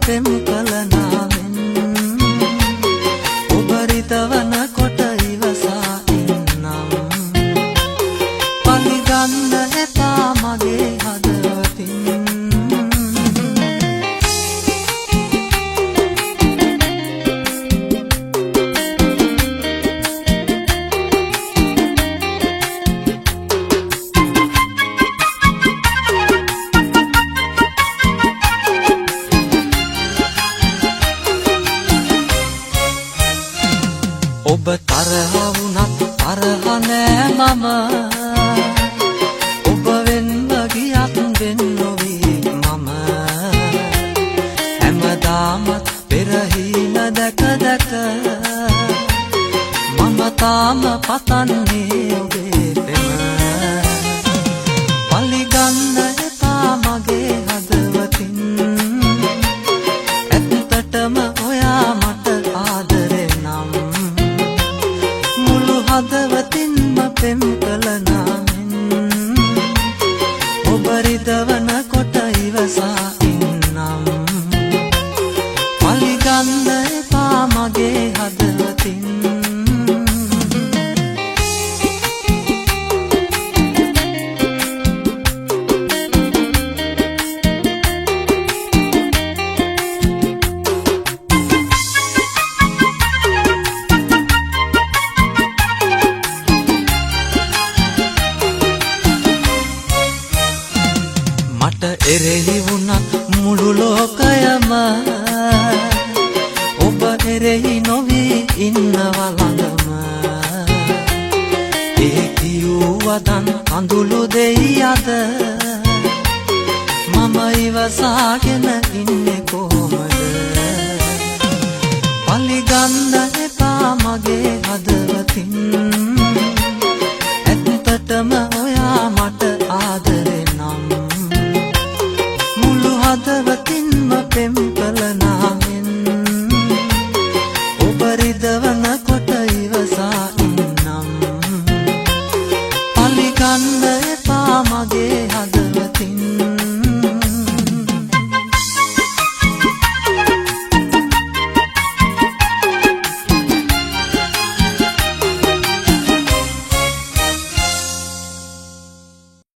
පෙම් කළ නාමෙන් ඔබ රිදවන කොට ඉවසා ඉන්නම් පලිගන්න එපා මගේ හදවතින් ඔබ තරහ වුණත් තරහ නෑ මම ඔබ වෙන්න ගියත් වෙන් නොවී මම හැමදාමත් පෙරහින දැක දැක මම තාම පතන්නේ ඔබේ පෙම පලිගන්න එපා මගේ හදවතින් ඇත්තටම ඔයා මට ආදරේ නම් හදවතින්ම පෙම් කළ නාමෙන් ඔබ රිදවන කොට ඉවසා ඉන්නම් පලිගන්න එපා මගේ හදවතින් මට එරෙහි වුණත් මුළු ලෝකයම ඔබ එරෙහි නොවී ඉන්නවා ළඟම ඒ කියුවදන් කඳුළු දෙයි අද මම ඉවසාගෙන ඉන්නේ කොහොමද පලිගන්න එපා මගේ හදවතින්